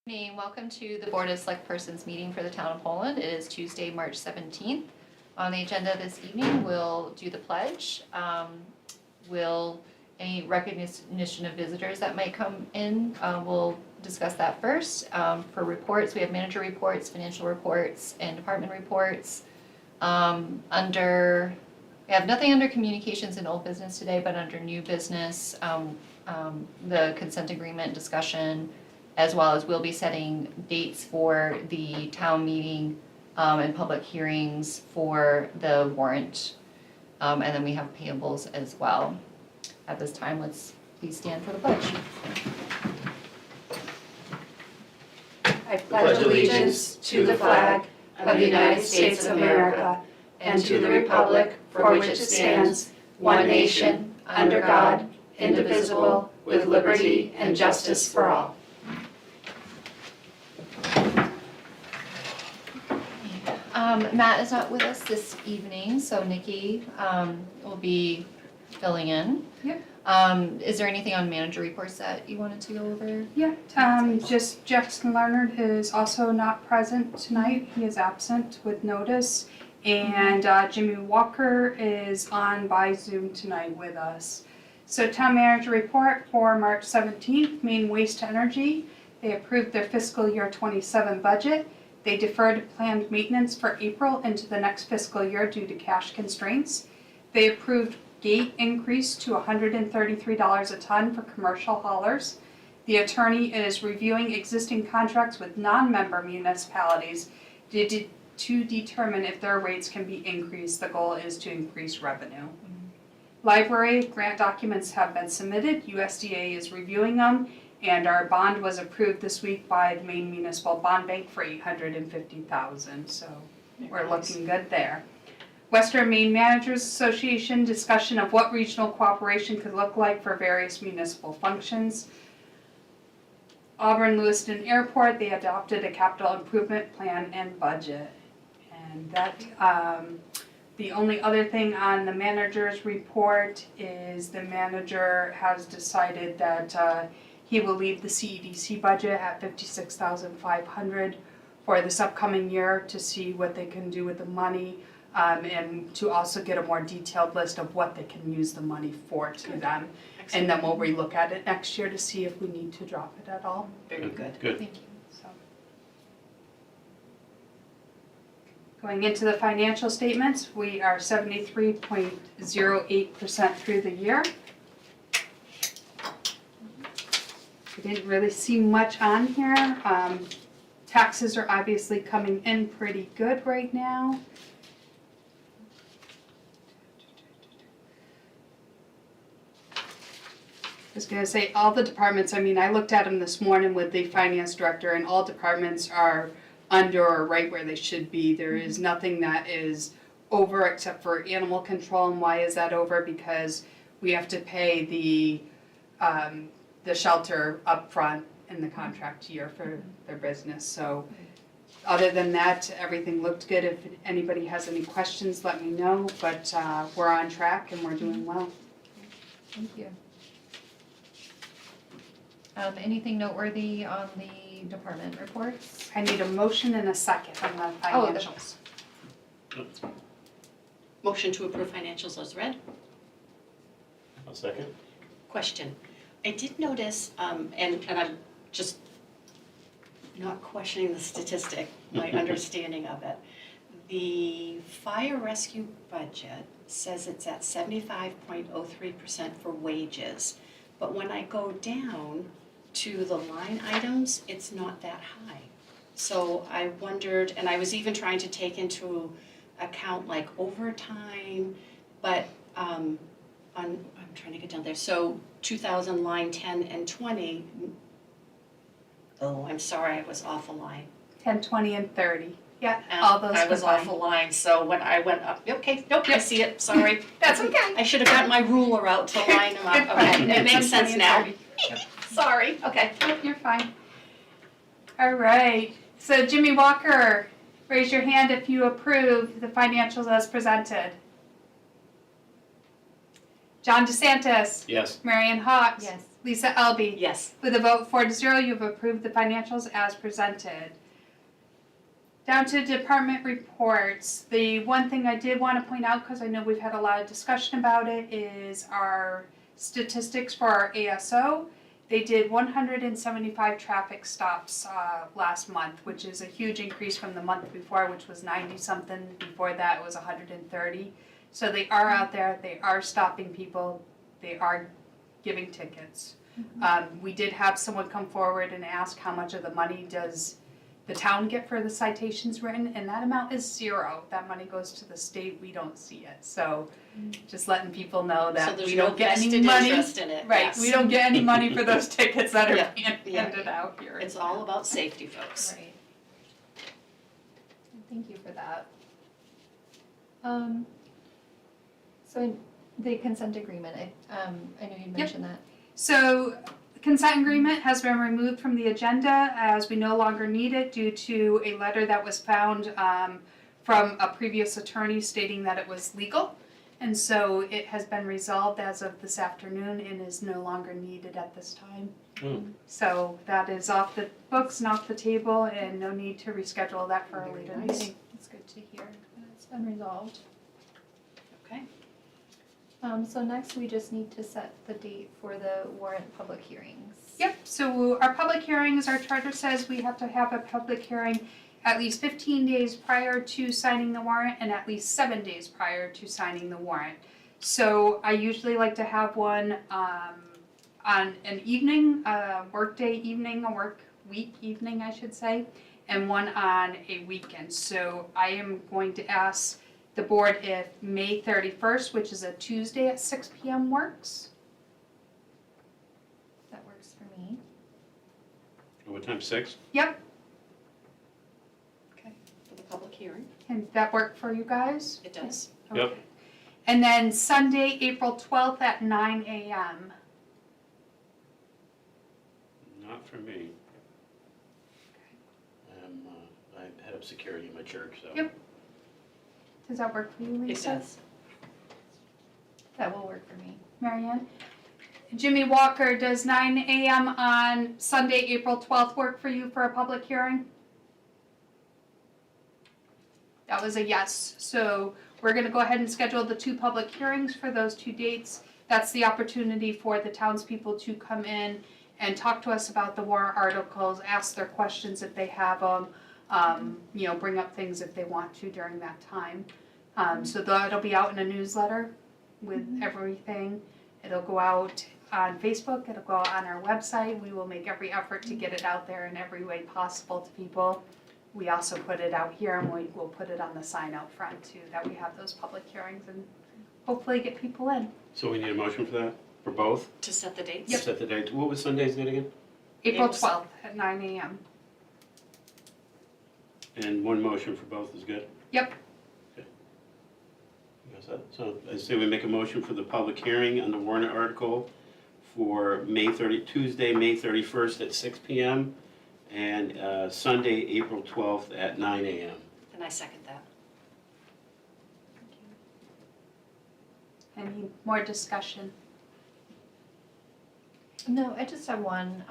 Welcome to the Board of Select Persons meeting for the Town of Poland. It is Tuesday, March 17th. On the agenda this evening, we'll do the pledge. Any recognition of visitors that might come in, we'll discuss that first. For reports, we have manager reports, financial reports, and department reports. We have nothing under communications and old business today, but under new business, the consent agreement discussion, as well as we'll be setting dates for the town meeting and public hearings for the warrant. And then we have payables as well. At this time, let's please stand for the pledge. I pledge allegiance to the flag of the United States of America and to the republic for which it stands, one nation, under God, indivisible, with liberty and justice for all. Matt is not with us this evening, so Nikki will be filling in. Yep. Is there anything on manager reports that you wanted to go over? Yeah, just Jackson Leonard is also not present tonight. He is absent with notice. And Jimmy Walker is on by Zoom tonight with us. So town manager report for March 17th, Maine Waste to Energy. They approved their fiscal year 27 budget. They deferred planned maintenance for April into the next fiscal year due to cash constraints. They approved gate increase to $133 a ton for commercial haulers. The attorney is reviewing existing contracts with non-member municipalities to determine if their rates can be increased. The goal is to increase revenue. Library grant documents have been submitted. USDA is reviewing them. And our bond was approved this week by the Maine Municipal Bond Bank for $850,000, so we're looking good there. Western Maine Managers Association discussion of what regional cooperation could look like for various municipal functions. Auburn Lewiston Airport, they adopted a capital improvement plan and budget. And that, the only other thing on the manager's report is the manager has decided that he will leave the CEDC budget at $56,500 for this upcoming year to see what they can do with the money, and to also get a more detailed list of what they can use the money for to them. Excellent. And then we'll relook at it next year to see if we need to drop it at all. Very good. Thank you. So, going into the financial statements, we are 73.08% through the year. We didn't really see much on here. Taxes are obviously coming in pretty good right now. I was going to say all the departments, I looked at them this morning with the finance director, and all departments are under or right where they should be. There is nothing that is over except for animal control. And why is that over? Because we have to pay the shelter up front in the contract year for their business. So other than that, everything looked good. If anybody has any questions, let me know. But we're on track and we're doing well. Thank you. Anything noteworthy on the department reports? I need a motion and a second on the financials. Motion to approve financials as read. A second. Question. I did notice, and I'm just not questioning the statistic, my understanding of it. The fire rescue budget says it's at 75.03% for wages, but when I go down to the line items, it's not that high. So I wondered, and I was even trying to take into account like overtime, but I'm trying to get down there. So 2000 line 10 and 20. Oh, I'm sorry, I was off a line. 10, 20, and 30. Yeah, all those I was off a combined. line, so when I went up, okay, nope, I see it, sorry. That's okay. I should have gotten my ruler out to line them You're up, okay, fine. it makes 10, sense 20, now. and 30. Sorry, okay. Yep, you're fine. All right, so Jimmy Walker, raise your hand if you approve the financials as presented. John DeSantis, Yes. Marion Hawks, Yes. Lisa Elby. Yes. With a vote 4-0, you've approved the financials as presented. Down to department reports. The one thing I did want to point out, because I know we've had a lot of discussion about it, is our statistics for our ASO. They did 175 traffic stops last month, which is a huge increase from the month before, which was 90-something. Before that, it was 130. So they are out there, they are stopping people, they are giving tickets. We did have someone come forward and ask how much of the money does the town get for the citations written, and that amount is 0. That money goes to the state, we don't see it. So just letting people know So that there's we no don't get any vested money. interest in it, Right, yes. we don't get any money for those tickets that are Yeah, being yeah. handed out here. It's all about safety, folks. Right. Thank you for that. So the consent agreement, I know you mentioned that. So the consent agreement has been removed from the agenda as we no longer need it due to a letter that was found from a previous attorney stating that it was legal. And so it has been resolved as of this afternoon and is no longer needed at this time. Hmm. So that is off the books and off the table and no need to reschedule that for a Very later nice. meeting. It's good to hear that it's been resolved. Okay. So next we just need to set the date for the warrant public hearings. Yep, so our public hearings, our charter says we have to have a public hearing at least 15 days prior to signing the warrant and at least 7 days prior to signing the warrant. So I usually like to have one on an evening, a workday evening, a work week evening, I should say, and one on a weekend. So I am going to ask the board if May 31st, which is a Tuesday at 6 p.m. works. That works for me. What time, 6? Yep, Okay. For the public hearing, can that work for you guys? it does. Yep. Okay. And then Sunday, April 12th at 9 a.m. Not for me. I head up security in my church, so. Yep. Does that work for you, It Lisa? does. That will work for me. Marianne? Jimmy Walker, does 9 a.m. on Sunday, April 12th work for you for a public hearing? That was a yes. So we're going to go ahead and schedule the 2 public hearings for those 2 dates. That's the opportunity for the townspeople to come in and talk to us about the warrant articles, ask their questions if they have them, bring up things if they want to during that time. So that'll be out in a newsletter with everything. It'll go out on Facebook, it'll go out on our website. We will make every effort to get it out there in every way possible to people. We also put it out here and we will put it on the sign out front too, that we have those public hearings and hopefully get people in. So we need a motion for that, for both? To set the dates? Set the date. What was Sunday's date again? April April 12th at 9 a.m. And one motion for both is good? Yep. Okay. You guys set? So I say we make a motion for the public hearing on the warrant article for Tuesday, May 31st at 6 p.m. and Sunday, April 12th at 9 a.m. And I second that. Any more discussion? No, I just have one.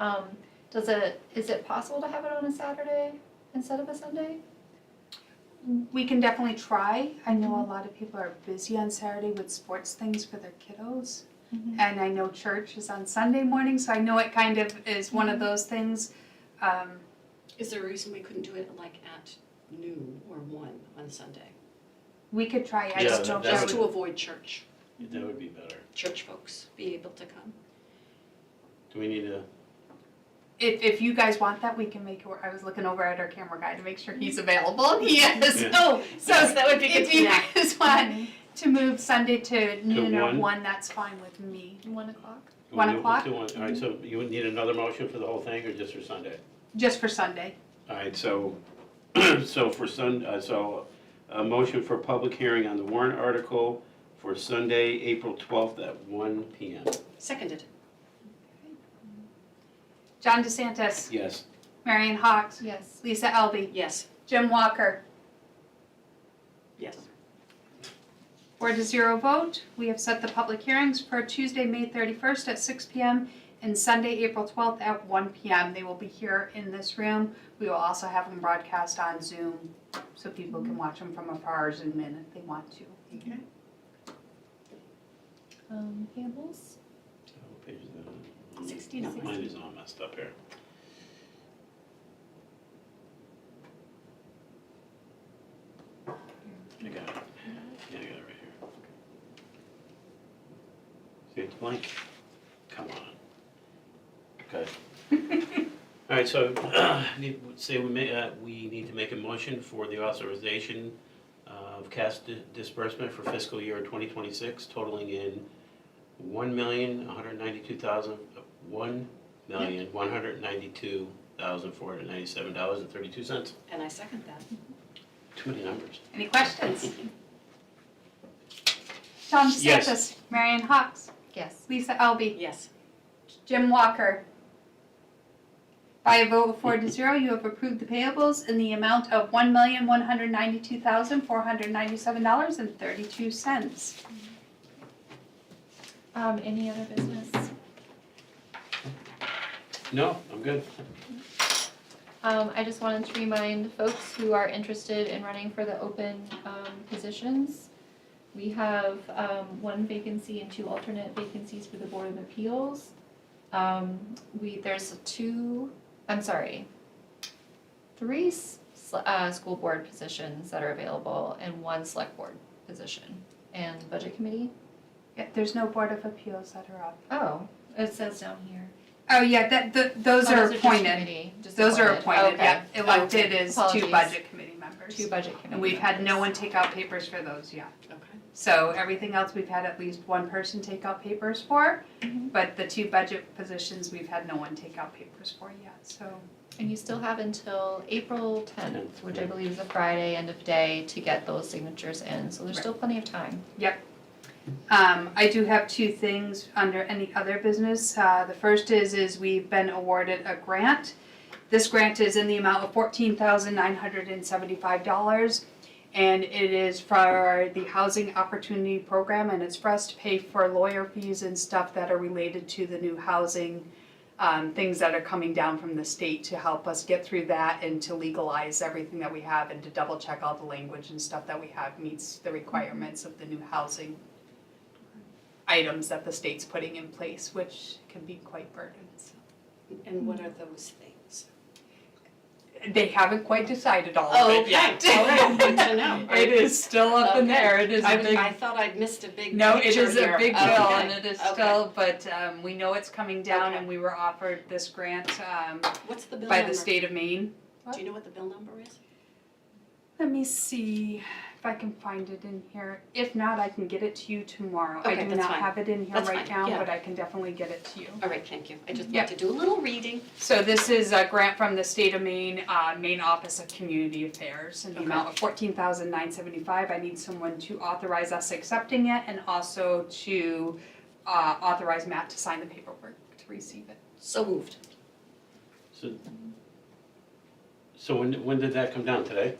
Is it possible to have it on a Saturday instead of a Sunday? We can definitely try. I know a lot of people are busy on Saturday with sports things for their kiddos. And I know church is on Sunday morning, so I know it kind of is one of those things. Is there a reason we couldn't do it like at noon or 1 on Sunday? We could try, I Yeah, just don't know. Just to avoid church That would be better. folks be able to come. Do we need a, If you guys want that, we can make it work. I was looking over at our camera guy to make sure he's available, and he is. Yeah. Oh, So yes, that would be good if to you know. guys want to move Sunday to noon or 1? 1, that's fine with me. 1 o'clock? 1 We'll do- o'clock? we'll do one. All right, so you would need another motion for the whole thing or just for Sunday? Just for Sunday. All right, so, so a motion for public hearing on the warrant article for Sunday, April 12th at 1 p.m. Seconded. John DeSantis, Yes. Marion Hawks, Yes. Lisa Elby, Yes. Jim Walker. Yes. 4-0 vote. We have set the public hearings for Tuesday, May 31st at 6 p.m. and Sunday, April 12th at 1 p.m. They will be here in this room. We will also have them broadcast on Zoom so people can watch them from afar or Zoom in if they want to. Okay. Payables? What page is that? 69. Mine is all messed up here. I got it. Yeah, I got it right here. See, it's blank. Come on. Okay. All right, so we need to make a motion for the authorization of cash disbursement for fiscal year 2026 totaling in $1,192,497.32. And I second that. Too many numbers. Any questions? John Yes. DeSantis, Marion Hawks, Yes. Lisa Elby, Yes. Jim Walker. By a vote of 4-0, you have approved the payables in the amount of $1,192,497.32. Any other business? No, I'm good. I just wanted to remind folks who are interested in running for the open positions. We have 1 vacancy and 2 alternate vacancies for the Board of Appeals. There's 3 school board positions that are available and 1 select board position. And Budget Committee? Yeah, there's no Board of Appeals that are up. Oh, it says down here. Oh, yeah, those Oh, are just appointed. committee, just Those are appointed, Okay. yeah. Elected is 2 Apologies. budget committee members. 2 Budget Committee And we've had no one members. take out papers for those yet. Okay. So everything else, we've had at least 1 person take out papers for, Mhm. but the 2 budget positions, we've had no one take out papers for yet, so. And you still have until April 10th, which I believe is a Friday, end of day, to get those signatures in, so there's still plenty of time. I do have 2 things under any other business. The first is we've been awarded a grant. This grant is in the amount of $14,975, and it is for the Housing Opportunity Program, and it's for us to pay for lawyer fees and stuff that are related to the new housing, things that are coming down from the state to help us get through that and to legalize everything that we have and to double check all the language and stuff that we have meets the requirements of the new housing items that the state's putting in place, which can be quite burdensome. And what are those things? They haven't quite decided all Oh, of it okay. yet. All right, good to know. It is still up in Okay. the air. It is a big. I thought I'd missed a big No, it picture is a here. big bill Okay, and it is okay. still, but we know it's coming down Okay. and we were offered this grant What's the bill by number? the state of Maine. Do you know what the bill number is? Let me see if I can find it in here. If not, I can get it to you tomorrow. I Okay, do that's not fine. have it in here That's right fine, now, yeah. but I can definitely get it to you. All right, thank you. I just Yeah. want to do a little reading. So this is a grant from the state of Maine, Maine Office of Community Affairs, in the Okay. amount of $14,975. I need someone to authorize us accepting it and also to authorize Matt to sign the paperwork to receive it. So moved. So when did that come down, today?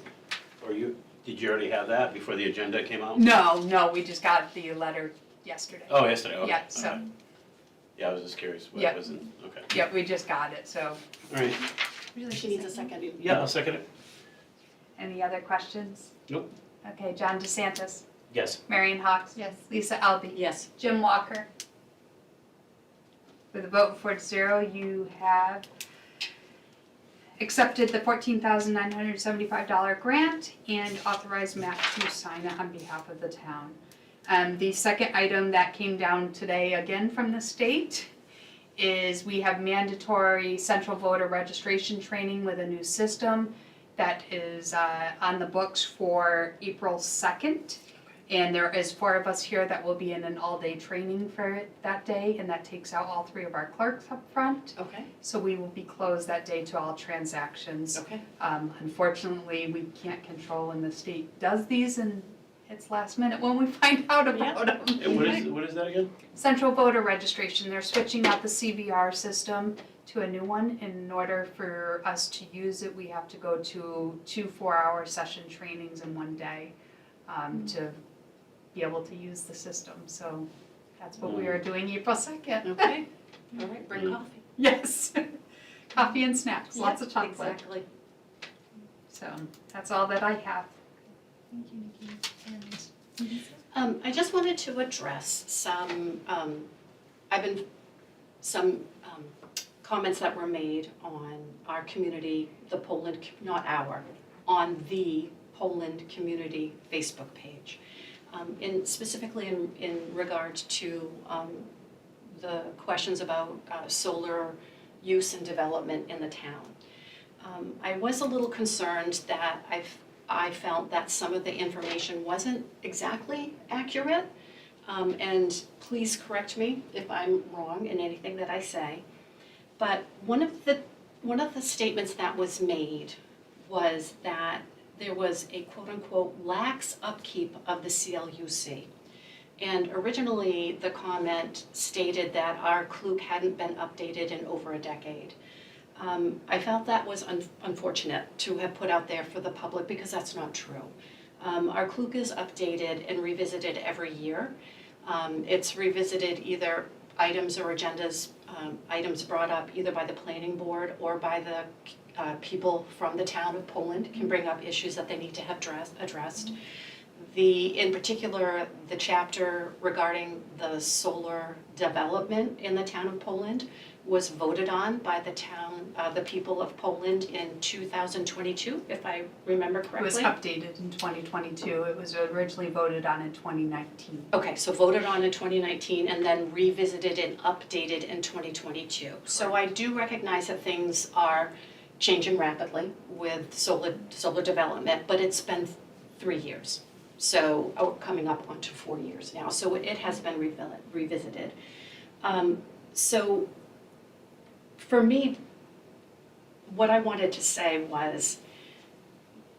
Or did you already have that before the agenda came out? No, we just got the letter yesterday. Oh, yesterday, okay. Yeah, so, Yeah, I was just curious what Yeah. it was in, okay. yeah, we just got it, so. All right, She needs a second. yeah, I'll second it. Any other questions? Nope. Okay, John DeSantis, Yes. Marion Hawks, Yes. Lisa Elby, Yes. Jim Walker. With a vote of 4-0, you have accepted the $14,975 grant and authorized Matt to sign it on behalf of the town. The second item that came down today again from the state is we have mandatory central voter registration training with a new system that is on the books for April 2nd. And there is 4 of us here that will be in an all-day training for it that day, and that takes out all 3 of our clerks up front. Okay, So we will be closed that day to all transactions. okay. Unfortunately, we can't control when the state does these, and it's last minute when we find out about them. And what is that again? Central voter registration, they're switching out the CVR system to a new one. In order for us to use it, we have to go to 2 4-hour session trainings in one day to be able to use the system. So that's what we are doing April 2nd. Okay, all right, bring coffee. Yes. Coffee and snacks, lots of Yep, chocolate. Exactly. So that's all that I have. Thank you, Nikki. And Lisa? I just wanted to address some, comments that were made on our community, the Poland, on the Poland Community Facebook page. Specifically in regards to the questions about solar use and development in the town. I was a little concerned that I felt that some of the information wasn't exactly accurate. And please correct me if I'm wrong in anything that I say. But one of the statements that was made was that there was a quote-unquote lax upkeep of the CLUC. And originally, the comment stated that our CLUC hadn't been updated in over a decade. I felt that was unfortunate to have put out there for the public because that's not true. Our CLUC is updated and revisited every year. It's revisited either items or agendas, items brought up either by the planning board or by the people from the town of Poland can bring up issues that they need to have addressed. In particular, the chapter regarding the solar development in the town of Poland was voted on by the people of Poland in 2022, if I remember It was correctly. updated in 2022. It was originally voted on in 2019. Okay, so voted on in 2019 and then revisited and updated in 2022. So I do recognize that things are changing rapidly with solar development, but it's been 3 years. So, coming up onto 4 years now, so it has been revisited. So, for me, what I wanted to say was,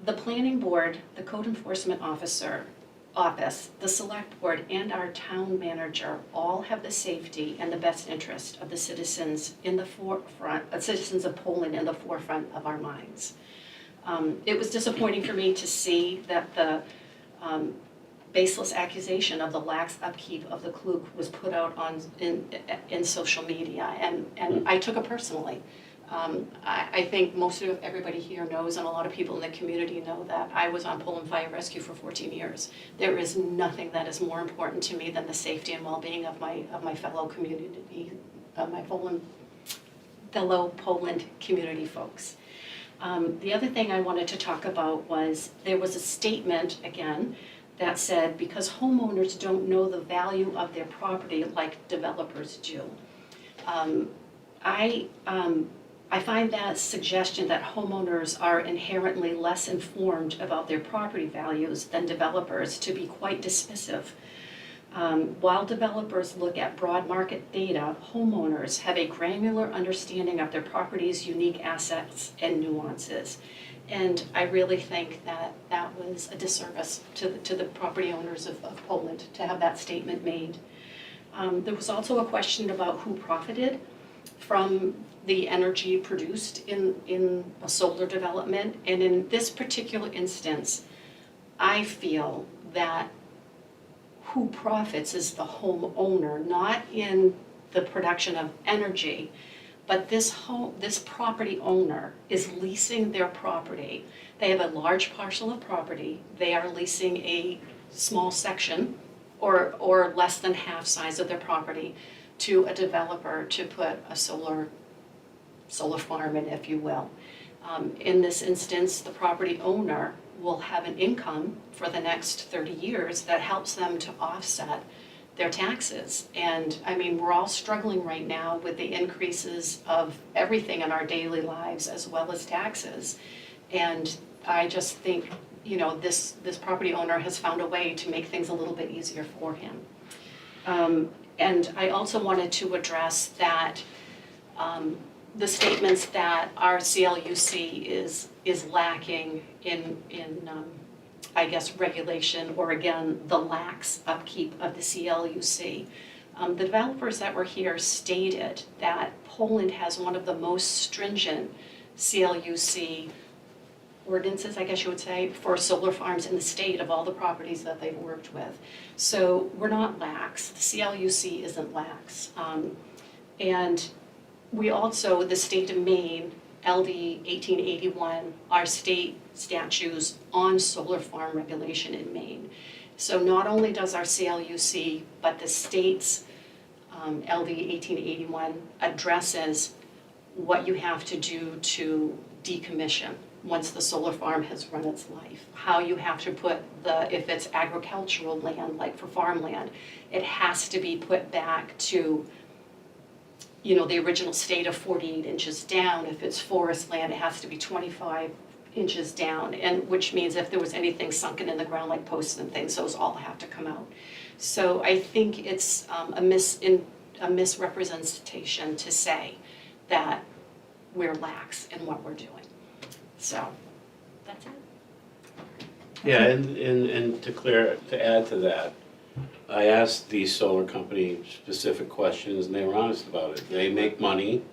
the planning board, the code enforcement office, the select board, and our town manager all have the safety and the best interest of the citizens in the forefront, citizens of Poland in the forefront of our minds. It was disappointing for me to see that the baseless accusation of the lax upkeep of the CLUC was put out in social media, and I took it personally. I think most of everybody here knows, and a lot of people in the community know, that I was on Poland Fire Rescue for 14 years. There is nothing that is more important to me than the safety and well-being of my fellow community, fellow Poland community folks. The other thing I wanted to talk about was there was a statement, again, that said because homeowners don't know the value of their property like developers do. I find that suggestion that homeowners are inherently less informed about their property values than developers to be quite dismissive. While developers look at broad market data, homeowners have a granular understanding of their property's unique assets and nuances. And I really think that that was a disservice to the property owners of Poland to have that statement made. There was also a question about who profited from the energy produced in a solar development. And in this particular instance, I feel that who profits is the homeowner, not in the production of energy, but this property owner is leasing their property. They have a large parcel of property. They are leasing a small section or less than half size of their property to a developer to put a solar farm in, if you will. In this instance, the property owner will have an income for the next 30 years that helps them to offset their taxes. And I mean, we're all struggling right now with the increases of everything in our daily lives as well as taxes. And I just think, you know, this property owner has found a way to make things a little bit easier for him. And I also wanted to address that the statements that our CLUC is lacking in I guess, regulation, or again, the lax upkeep of the CLUC. The developers that were here stated that Poland has one of the most stringent CLUC ordinances, I guess you would say, for solar farms in the state of all the properties that they've worked with. So we're not lax, the CLUC isn't lax. And we also, the state of Maine, LD 1881, our state statutes on solar farm regulation in Maine. So not only does our CLUC, but the state's LD 1881 addresses what you have to do to decommission once the solar farm has run its life. How you have to put if it's agricultural land, like for farmland, it has to be put back to, the original state of 48 inches down. If it's forest land, it has to be 25 inches down, and which means if there was anything sunken in the ground, like posts and things, those all have to come out. So I think it's a misrepresentation to say that we're lax in what we're doing. So, that's it. Yeah, and to add to that, I asked the solar company specific questions and they were honest about it. They make money,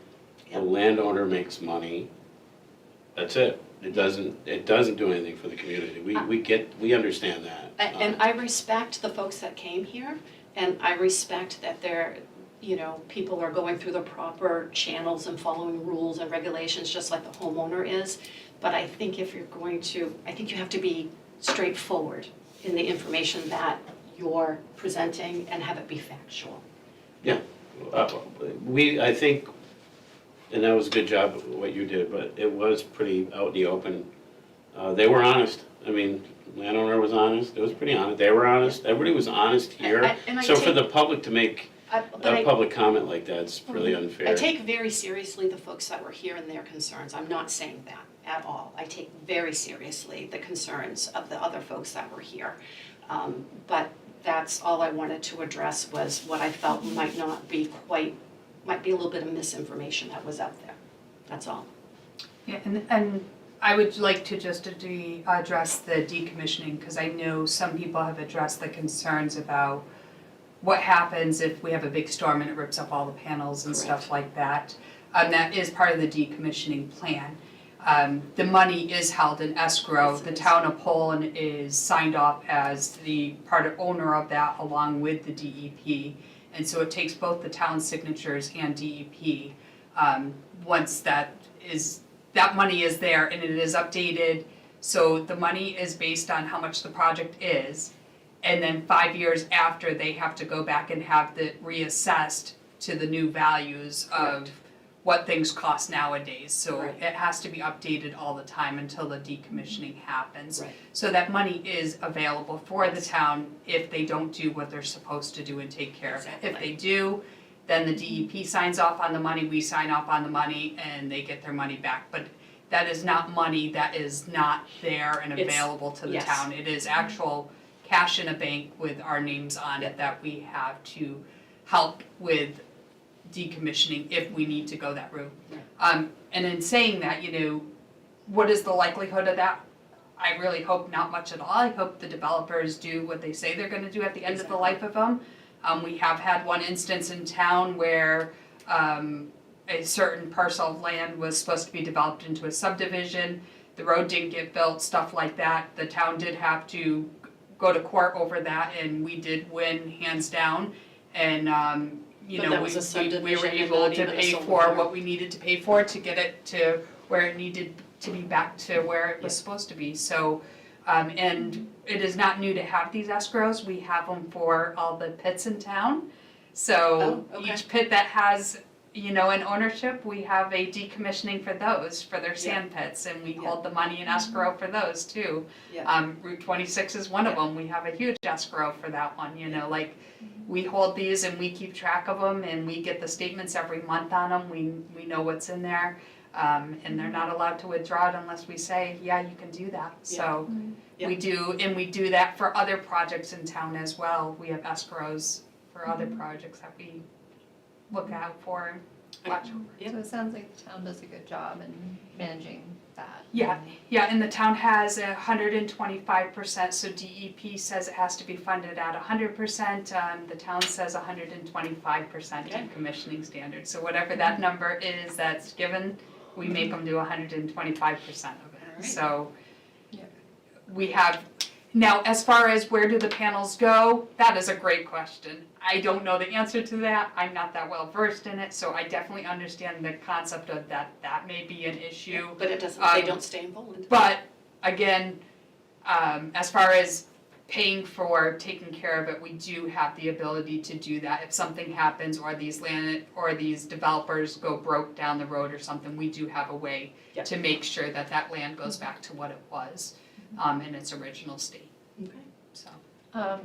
the Yep. landowner makes money, that's it. It doesn't do anything for the community. We understand that. And I respect the folks that came here, and I respect that they're, people are going through the proper channels and following rules and regulations, just like the homeowner is. But I think if you're I think you have to be straightforward in the information that you're presenting and have it be factual. I think, and that was a good job of what you did, but it was pretty out in the open. They were honest. I mean, landowner was honest, it was pretty honest, they were honest, everybody was honest here. So for the public to make a public comment like that, it's really unfair. I take very seriously the folks that were here and their concerns. I'm not saying that at all. I take very seriously the concerns of the other folks that were here. But that's all I wanted to address, was what I felt might be a little bit of misinformation that was out there. That's all. Yeah, and I would like to just address the decommissioning, because I know some people have addressed the concerns about what happens if we have a big storm and it rips up all the panels and stuff like that. That is part of the decommissioning plan. The money is held in escrow. Yes, it The is. town of Poland is signed off as the part of owner of that, along with the DEP. And so it takes both the town signatures and DEP. Once that money is there and it is updated, so the money is based on how much the project is. And then 5 years after, they have to go back and have it reassessed to the new values of Correct. what things cost nowadays. So Right. it has to be updated all the time until the decommissioning happens. Right. So that money is available for the Yes. town if they don't do what they're supposed to do and take care of it. If Exactly. they do, then the DEP signs off on the money, we sign off on the money, and they get their money back. But that is not money that is not there and It's- available to the yes. town. It is actual cash in a bank with our names on it that we have to help with decommissioning if we need to go that route. Right. And in saying that, what is the likelihood of that? I really hope not much at all. I hope the developers do what they say they're gonna do at the end of the life of them. We have had one instance in town where a certain parcel of land was supposed to be developed into a subdivision. The road didn't get built, stuff like that. The town did have to go to court over that, and we did win hands down. And But that was a we were subdivision and able not to even a pay solar for farm. what we needed to pay for to get it to where it needed to be back to where it was Yeah. supposed to be. So, and it is not new to have these escrows. We have them for all the pits in town. So Oh, okay. each pit that has, an ownership, we have a decommissioning for those, for their sand pits, and we Yeah. hold the money in escrow for those too. Yeah. Route 26 is one of them. We have a huge escrow for that one, like, we hold these and we keep track of them and we get the statements every month on them. We know what's in there. And they're not allowed to withdraw it unless we say, yeah, you can do that. So Yeah. we do, and we do that for other projects in town as well. We have escrows for other projects that we look out for and watch over. Yeah. So it sounds like the town does a good job in managing that. Yeah, and the town has 125%, so DEP says it has to be funded at 100%, the town says 125% Okay. decommissioning standard. So whatever that number is that's given, we make them do 125% of All it. right. So we have, now as far as where do the panels go, that is a great question. I don't know the answer to that, I'm not that well versed in it, so I definitely understand the concept of that may be an issue. But it doesn't, they don't stay in Poland. But again, as far as paying for taking care of it, we do have the ability to do that. If something happens or these developers go broke down the road or something, we do have a way Yep. to make sure that land goes back to what it was, in its original state, Okay. so.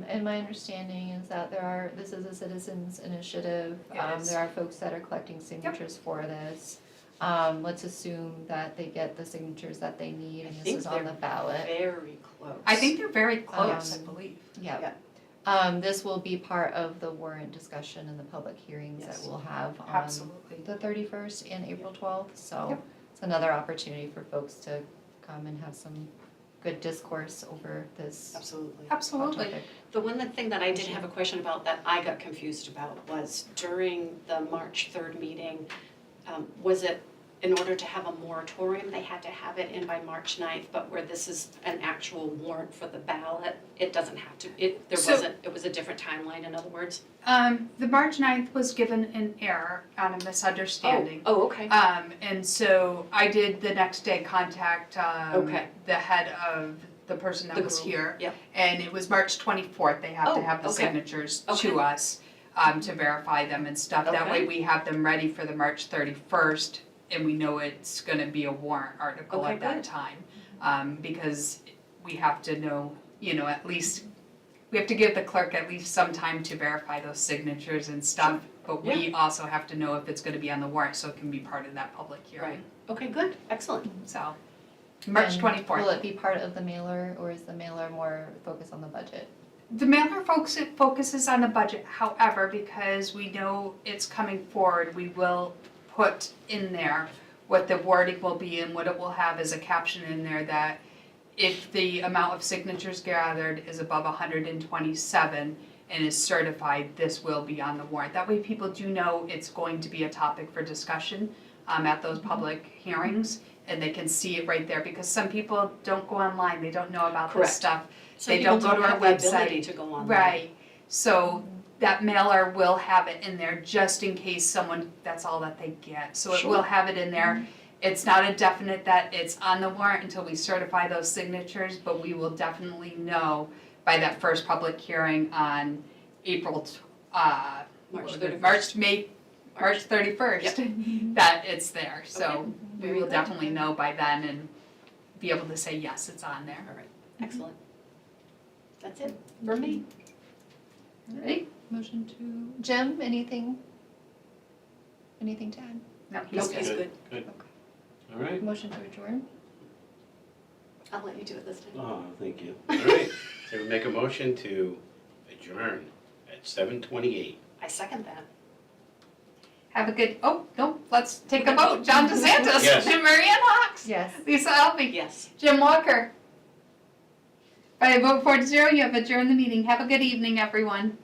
And my understanding is that this is a citizens initiative. It is. There are folks that are collecting signatures for this. Let's assume that they get the signatures that they need and I this think is on the ballot. Very close. I think they're very close, I Um, believe. Yeah. This will be part of the warrant discussion and the public hearings Yes. that we'll have on Absolutely. the 31st and April 12th. So Yep. it's another opportunity for folks to come and have some good discourse over this hot Absolutely. Absolutely. topic. The one thing that I did have a question about that I got confused about was during the March 3rd meeting, was it in order to have a moratorium, they had to have it in by March 9th, but where this is an actual warrant for the ballot, it doesn't have to, it was a different timeline, in other words? The March 9th was given an error on a misunderstanding. Oh, okay. And so I did the next day contact Okay. the head of the person that The was group, here. yep. And it was March 24th, they have to Oh, have the okay. signatures Okay. to us to verify them and stuff. That way Okay. we have them ready for the March 31st and we know it's gonna be a warrant article Okay, at that good. time. Because we have to know, at least, we have to give the clerk at least some time to verify those signatures and stuff. But we also have to know if it's gonna be on the warrant, so it can be part of that public hearing. Okay, good, excellent. So, March And 24th. Will it be part of the mailer or is the mailer more focused on the budget? The mailer focuses on the budget, however, because we know it's coming forward, we will put in there what the wording will be and what it will have as a caption in there that if the amount of signatures gathered is above 127 and is certified, this will be on the warrant. That way people do know it's going to be a topic for discussion at those public hearings, and they can see it right there, because some people don't go online, they don't know about Correct. this stuff. Some They don't people go to our have the ability website. to go online. Right, so that mailer will have it in there just in case someone, that's all that they get. So it will Sure. have it in there. It's not a definite that it's on the warrant until we certify those signatures, but we will definitely know by that first public hearing on April, March what was it? 31st. March 31st, that it's there. So Okay, we very will good. definitely know by then and be able to say, yes, it's on there. All right, excellent. That's it for me. Alright, motion to, Jim, anything to add? No, Nope, he's he's good. good. All right. Motion to adjourn? I'll let you do it this time. Oh, thank you. All right. So we make a motion to adjourn at 7:28. I second that. Have a good, oh, no, let's take a vote. John DeSantis, Yes. Marianne Hawks, Yes. Lisa Alfie, Yes. Jim Walker. By a vote 4-0, you have adjourned the meeting. Have a good evening, everyone.